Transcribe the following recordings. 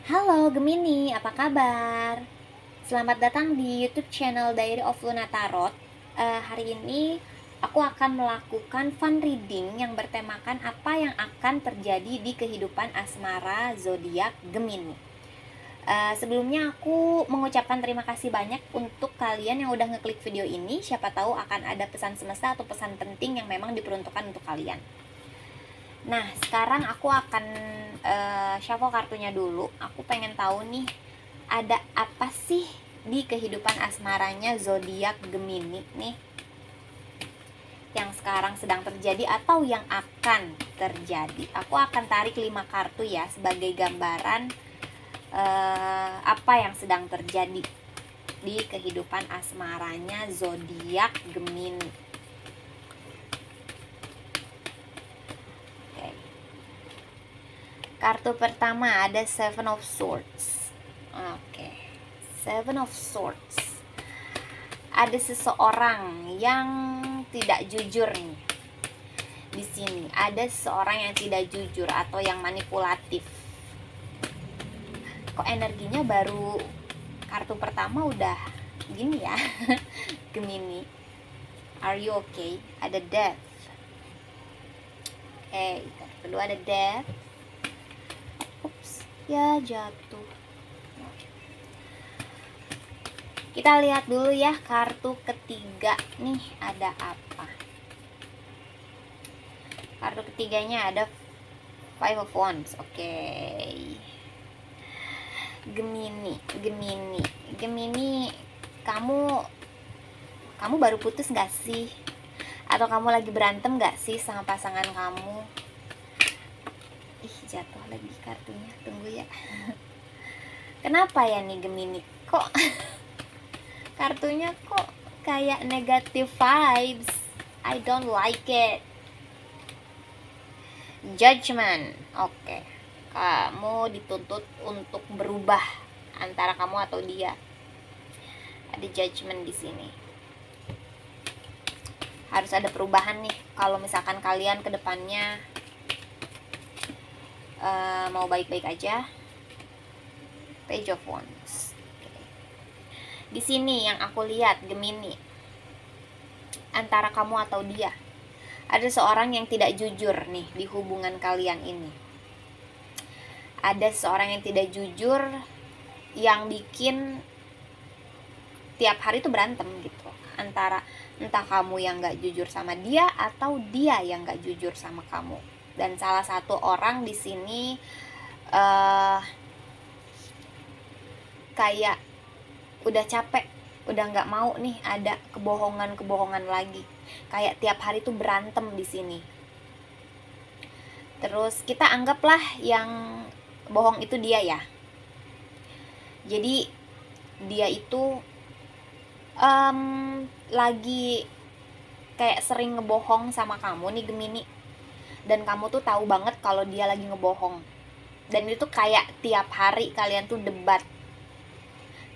Halo Gemini, apa kabar? Selamat datang di YouTube channel Diary of Luna Tarot. Hari ini aku akan melakukan fun reading yang bertemakan apa yang akan terjadi di kehidupan asmara zodiak Gemini. Sebelumnya aku mengucapkan terima kasih banyak untuk kalian yang udah ngeklik video ini. Siapa tahu akan ada pesan semesta atau pesan penting yang memang diperuntukkan untuk kalian. Nah, sekarang aku akan shuffle kartunya dulu. Aku pengen tahu nih, ada apa sih di kehidupan asmaranya zodiak Gemini nih yang sekarang sedang terjadi atau yang akan terjadi. Aku akan tarik 5 kartu ya sebagai gambaran apa yang sedang terjadi di kehidupan asmaranya zodiak Gemini. Kartu pertama ada Seven of Swords. Oke. Seven of Swords. Ada seseorang yang tidak jujur nih. Di sini ada seseorang yang tidak jujur atau yang manipulatif. Kok energinya baru kartu pertama udah gini ya? Gemini. Are you okay? Ada Death. Oke, kedua ada Death. Ya, jatuh. Kita lihat dulu ya kartu ketiga nih ada apa. Kartu ketiganya ada Five of Wands. Oke. Gemini, kamu baru putus gak sih? Atau kamu lagi berantem gak sih sama pasangan kamu? Jatuh lagi kartunya, tunggu ya. Kenapa ya nih Gemini? Kok kartunya kok kayak negative vibes? I don't like it. Judgment. Oke. Kamu dituntut untuk berubah antara kamu atau dia. Ada judgment di sini. Harus ada perubahan nih kalau misalkan kalian ke depannya mau baik-baik aja. Page of Wands. Di sini yang aku lihat Gemini, antara kamu atau dia ada seorang yang tidak jujur nih di hubungan kalian ini. Ada seorang yang tidak jujur yang bikin tiap hari tuh berantem gitu. Antara entah kamu yang gak jujur sama dia atau dia yang gak jujur sama kamu. Dan salah satu orang di sini kayak udah capek, udah nggak mau nih ada kebohongan lagi. Kayak tiap hari tuh berantem di sini. Terus kita anggaplah yang bohong itu dia ya. Jadi dia itu lagi kayak sering ngebohong sama kamu nih Gemini. Dan kamu tuh tahu banget kalau dia lagi ngebohong. Dan itu kayak tiap hari kalian tuh debat.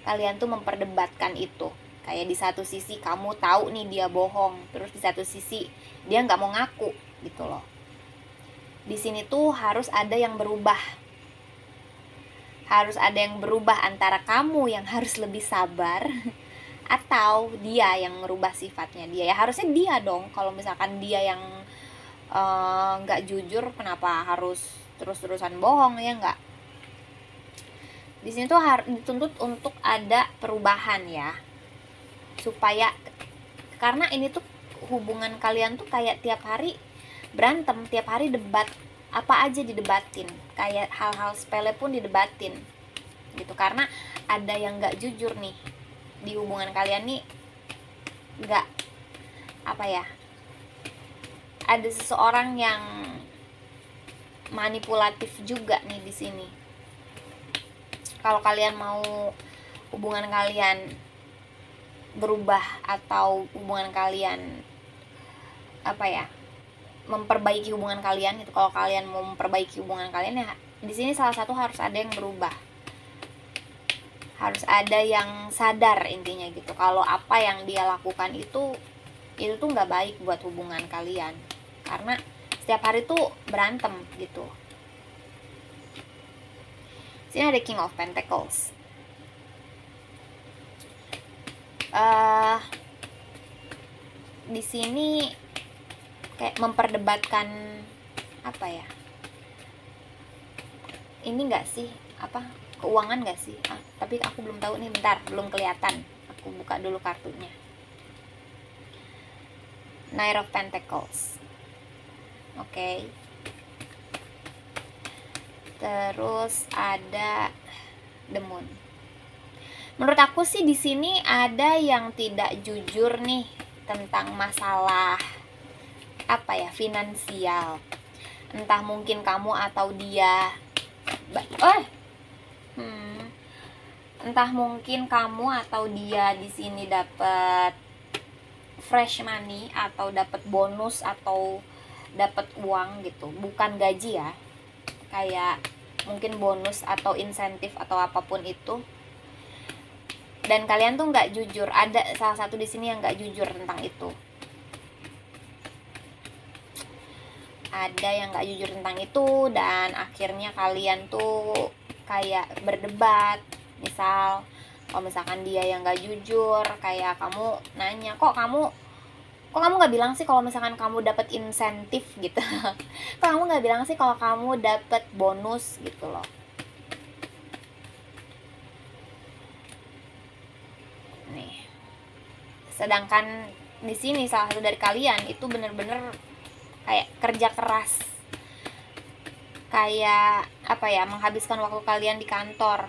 Kalian tuh memperdebatkan itu. Kayak di satu sisi kamu tahu nih dia bohong, terus di satu sisi dia nggak mau ngaku gitu loh. Di sini tuh harus ada yang berubah. Harus ada yang berubah antara kamu yang harus lebih sabar atau dia yang merubah sifatnya dia. Ya harusnya dia dong. Kalau misalkan dia yang nggak jujur, kenapa harus terus-terusan bohong, ya nggak? Di sini tuh harus dituntut untuk ada perubahan ya, supaya karena ini tuh hubungan kalian tuh kayak tiap hari berantem, tiap hari debat, apa aja didebatin, kayak hal-hal sepele pun didebatin gitu. Karena ada yang nggak jujur nih di hubungan kalian nih, nggak apa ya, ada seseorang yang manipulatif juga nih di sini. Kalau kalian mau hubungan kalian berubah atau hubungan kalian apa ya, memperbaiki hubungan kalian gitu. Kalau kalian mau memperbaiki hubungan kalian ya di sini salah satu harus ada yang berubah. Harus ada yang sadar intinya gitu. Kalau apa yang dia lakukan itu tuh nggak baik buat hubungan kalian. Karena setiap hari tuh berantem gitu. Sini ada King of Pentacles. Di sini kayak memperdebatkan apa ya? Ini enggak sih? Apa? Keuangan enggak sih? Tapi aku belum tahu nih, bentar, belum kelihatan. Aku buka dulu kartunya. Knight of Pentacles. Oke. Terus ada The Moon. Menurut aku sih di sini ada yang tidak jujur nih tentang masalah apa ya, finansial. Entah mungkin kamu atau dia. Entah mungkin kamu atau dia di sini dapat fresh money atau dapat bonus atau dapat uang gitu, bukan gaji ya. Kayak mungkin bonus atau insentif atau apapun itu. Dan kalian tuh nggak jujur. Ada salah satu di sini yang nggak jujur tentang itu. Ada yang nggak jujur tentang itu, dan akhirnya kalian tuh kayak berdebat. Misal, kalau misalkan dia yang nggak jujur, kayak kamu nanya, kok kamu nggak bilang sih kalau misalkan kamu dapat insentif gitu. Kok kamu nggak bilang sih kalau kamu dapat bonus gitu loh. Nih. Sedangkan di sini salah satu dari kalian itu bener-bener kayak kerja keras, kayak apa ya, menghabiskan waktu kalian di kantor.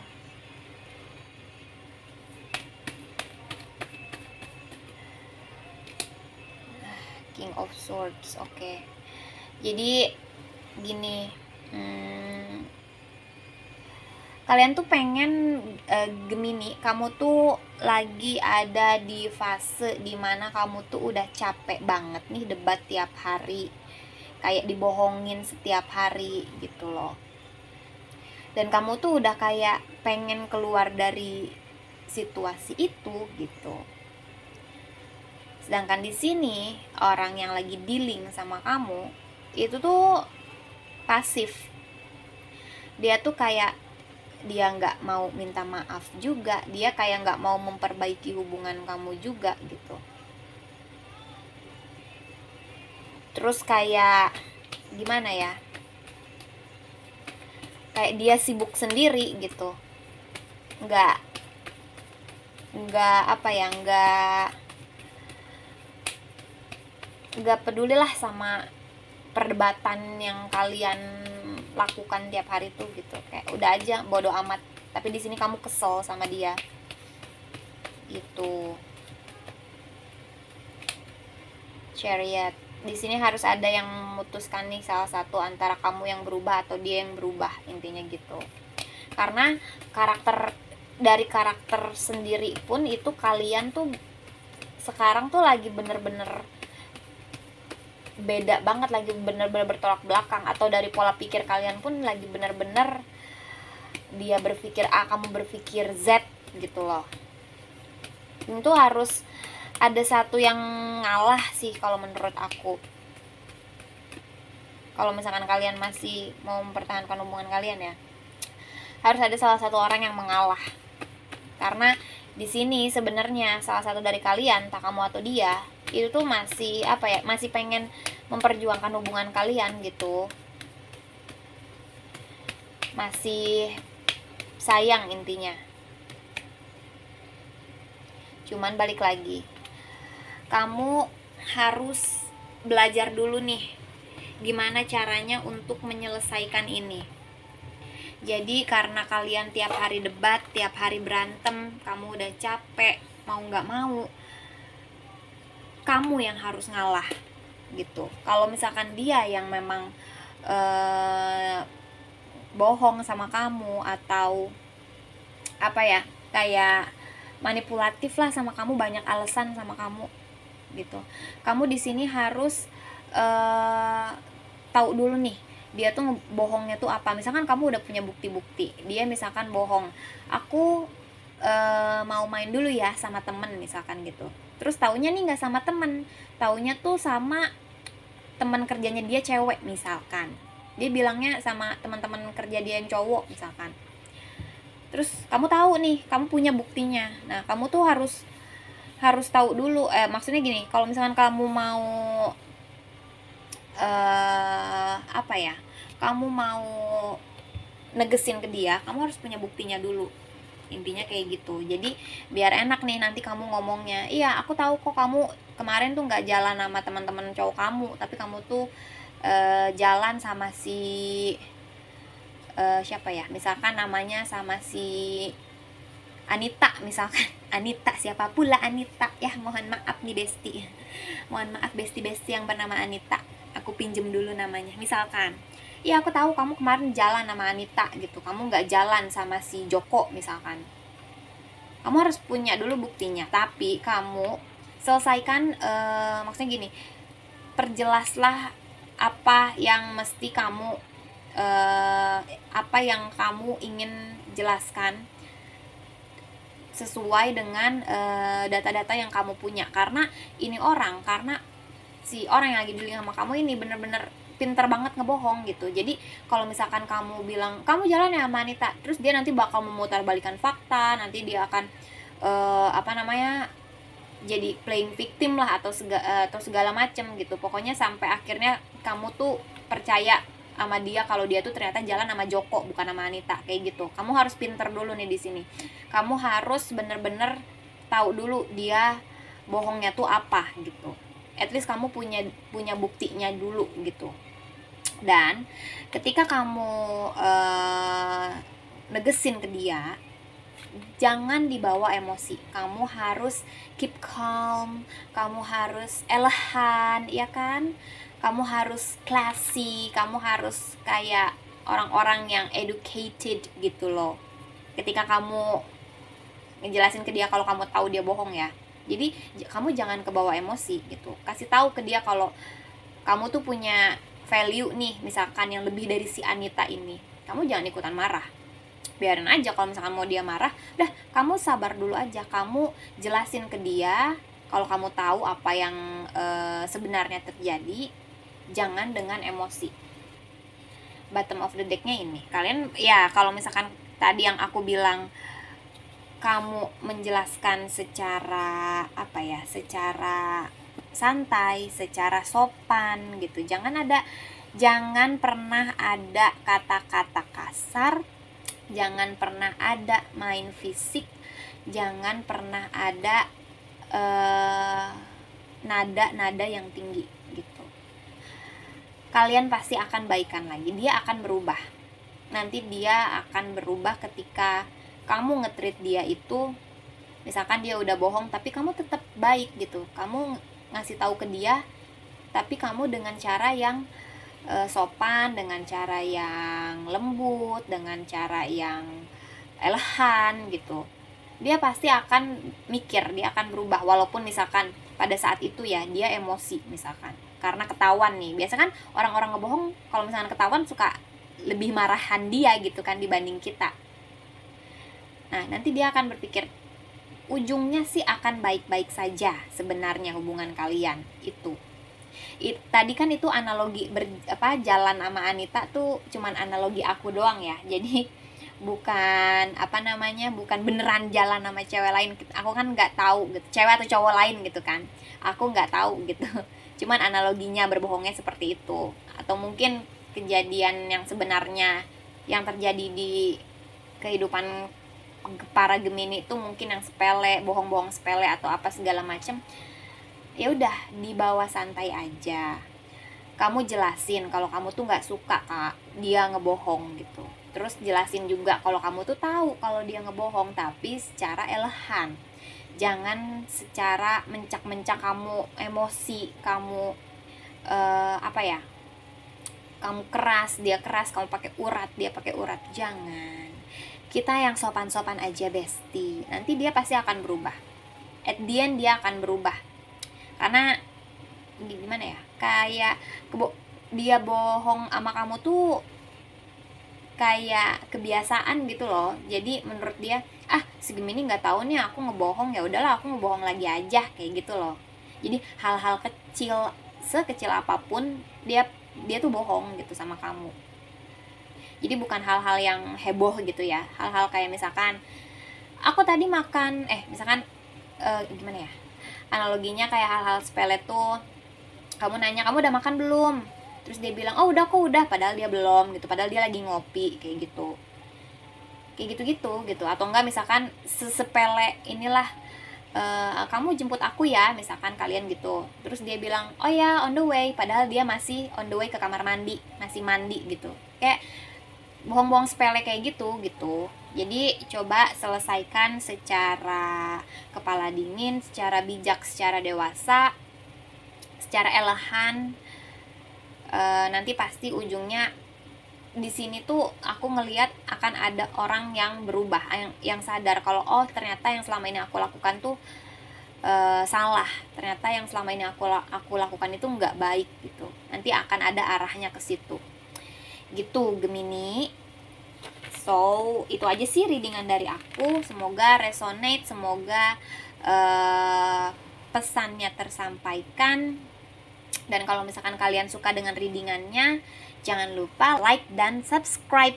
King of Swords. Oke. Jadi gini, kalian tuh pengen Gemini, kamu tuh lagi ada di fase dimana kamu tuh udah capek banget nih debat tiap hari, kayak dibohongin setiap hari gitu loh. Dan kamu tuh udah kayak pengen keluar dari situasi itu gitu. Sedangkan di sini orang yang lagi dealing sama kamu itu tuh pasif. Dia tuh kayak dia nggak mau minta maaf juga, dia kayak nggak mau memperbaiki hubungan kamu juga gitu. Terus kayak gimana ya, kayak dia sibuk sendiri gitu, nggak apa ya, nggak peduli lah sama perdebatan yang kalian lakukan tiap hari tuh gitu. Kayak udah aja, bodo amat. Tapi di sini kamu kesel sama dia gitu. Chariot. Di sini harus ada yang memutuskan nih, salah satu antara kamu yang berubah atau dia yang berubah, intinya gitu. Karena dari karakter sendiri pun itu kalian tuh sekarang tuh lagi bener-bener beda banget, lagi bener-bener bertolak belakang. Atau dari pola pikir kalian pun lagi bener-bener dia berpikir A, kamu berpikir Z gitu loh. Itu harus ada satu yang ngalah sih kalau menurut aku. Kalau misalkan kalian masih mau mempertahankan hubungan kalian ya, harus ada salah satu orang yang mengalah. Karena di sini sebenarnya salah satu dari kalian, entah kamu atau dia, itu tuh masih apa ya, masih pengen memperjuangkan hubungan kalian gitu, masih sayang intinya. Cuman balik lagi, kamu harus belajar dulu nih gimana caranya untuk menyelesaikan ini. Jadi karena kalian tiap hari debat, tiap hari berantem, kamu udah capek, mau gak mau kamu yang harus ngalah gitu. Kalau misalkan dia yang memang bohong sama kamu atau apa ya, kayak manipulatif lah sama kamu, banyak alasan sama kamu gitu, kamu di sini harus tahu dulu nih dia tuh bohongnya tuh apa. Misalkan kamu udah punya bukti-bukti, dia misalkan bohong, aku mau main dulu ya sama temen misalkan gitu, terus taunya nih nggak sama temen, taunya tuh sama teman kerjanya dia cewek misalkan, dia bilangnya sama teman-teman kerja dia yang cowok misalkan. Terus kamu tahu nih, kamu punya buktinya. Nah, kamu tuh harus tahu dulu, maksudnya gini, kalau misalkan kamu mau apa ya, kamu mau negesin ke dia, kamu harus punya buktinya dulu, intinya kayak gitu. Jadi biar enak nih nanti kamu ngomongnya, iya aku tahu kok kamu kemarin tuh nggak jalan sama teman-teman cowok kamu, tapi kamu tuh jalan sama si siapa ya, misalkan namanya sama si Anita misalkan. Anita, siapa pula Anita ya, mohon maaf nih Besti, mohon maaf Besti yang bernama Anita, aku pinjem dulu namanya. Misalkan, ya aku tahu kamu kemarin jalan sama Anita gitu, kamu nggak jalan sama si Joko misalkan. Kamu harus punya dulu buktinya, tapi kamu selesaikan, maksudnya gini, perjelaslah apa yang mesti kamu, apa yang kamu ingin jelaskan sesuai dengan data-data yang kamu punya. Karena si orang yang lagi dealing sama kamu ini bener-bener pinter banget ngebohong gitu. Jadi kalau misalkan kamu bilang kamu jalan ya sama Anita, terus dia nanti bakal memutarbalikan fakta, nanti dia akan jadi playing victim lah, atau segala macem gitu. Pokoknya sampai akhirnya kamu tuh percaya sama dia kalau dia tuh ternyata jalan sama Joko bukan sama Anita, kayak gitu. Kamu harus pinter dulu nih di sini. Kamu harus bener-bener tahu dulu dia bohongnya tuh apa gitu. At least kamu punya buktinya dulu gitu. Dan ketika kamu negesin ke dia, jangan dibawa emosi. Kamu harus keep calm, kamu harus elegan, ya kan? Kamu harus classy, kamu harus kayak orang-orang yang educated gitu loh. Ketika kamu ngejelasin ke dia kalau kamu tahu dia bohong ya. Jadi kamu jangan kebawa emosi gitu. Kasih tahu ke dia kalau kamu tuh punya value nih, misalkan yang lebih dari si Anita ini. Kamu jangan ikutan marah. Biarin aja kalau misalkan mau dia marah, udah kamu sabar dulu aja. Kamu jelasin ke dia kalau kamu tahu apa yang sebenarnya terjadi. Jangan dengan emosi. Bottom of the deck-nya ini, kalian ya kalau misalkan tadi yang aku bilang, kamu menjelaskan secara secara santai, secara sopan gitu. Jangan pernah ada kata-kata kasar, jangan pernah ada main fisik, jangan pernah ada nada-nada yang tinggi gitu. Kalian pasti akan baikan lagi. Dia akan berubah. Nanti dia akan berubah ketika kamu nge-treat dia itu, misalkan dia udah bohong tapi kamu tetap baik gitu. Kamu ngasih tahu ke dia tapi kamu dengan cara yang sopan, dengan cara yang lembut, dengan cara yang elegan gitu. Dia pasti akan mikir, dia akan berubah. Walaupun misalkan pada saat itu ya dia emosi misalkan karena ketahuan nih. Biasa kan orang-orang ngebohong kalau misalkan ketahuan suka lebih marahan dia gitu kan dibanding kita. Nah, nanti dia akan berpikir ujungnya sih akan baik-baik saja sebenarnya hubungan kalian itu. Tadi kan itu analogi jalan sama Anita tuh cuman analogi aku doang ya. Jadi bukan bukan beneran jalan sama cewek lain. Aku kan nggak tahu gitu, cewek atau cowok lain gitu kan. Aku nggak tahu gitu. Cuman analoginya berbohongnya seperti itu. Atau mungkin kejadian yang sebenarnya yang terjadi di kehidupan para Gemini itu mungkin yang sepele, bohong-bohong sepele atau apa segala macem. Ya udah, dibawa santai aja. Kamu jelasin kalau kamu tuh nggak suka kak dia ngebohong gitu. Terus jelasin juga kalau kamu tuh tahu kalau dia ngebohong, tapi secara elegan. Jangan secara mencak-mencak kamu emosi, kamu kamu keras, dia keras, kamu pakai urat, dia pakai urat. Jangan. Kita yang sopan-sopan aja Besti. Nanti dia pasti akan berubah. At the end dia akan berubah. Karena gimana ya? Kayak dia bohong sama kamu tuh kayak kebiasaan gitu loh. Jadi menurut dia, si Gemini nggak tahu nih aku ngebohong, ya udahlah aku ngebohong lagi aja, kayak gitu loh. Jadi hal-hal kecil, sekecil apapun dia tuh bohong gitu sama kamu. Jadi bukan hal-hal yang heboh gitu ya. Hal-hal kayak misalkan aku tadi makan, misalkan gimana ya? Analoginya kayak hal-hal sepele tuh, kamu nanya, kamu udah makan belum? Terus dia bilang, oh udah kok, udah, padahal dia belum gitu, padahal dia lagi ngopi, kayak gitu. Kayak gitu-gitu gitu. Atau enggak misalkan sesepele inilah, kamu jemput aku ya, misalkan kalian gitu. Terus dia bilang, oh ya on the way, padahal dia masih on the way ke kamar mandi, masih mandi gitu. Kayak bohong-bohong sepele kayak gitu gitu. Jadi coba selesaikan secara kepala dingin, secara bijak, secara dewasa, secara elegan. Nanti pasti ujungnya di sini tuh aku ngelihat akan ada orang yang berubah, yang sadar kalau oh ternyata yang selama ini aku lakukan tuh salah, ternyata yang selama ini aku lakukan itu nggak baik gitu. Nanti akan ada arahnya ke situ gitu, Gemini. So itu aja sih readingan dari aku, semoga resonate, semoga pesannya tersampaikan. Dan kalau misalkan kalian suka dengan readingannya, jangan lupa like dan subscribe.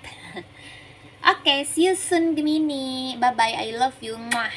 Oke, see you soon Gemini. Bye bye, I love you. Mwah.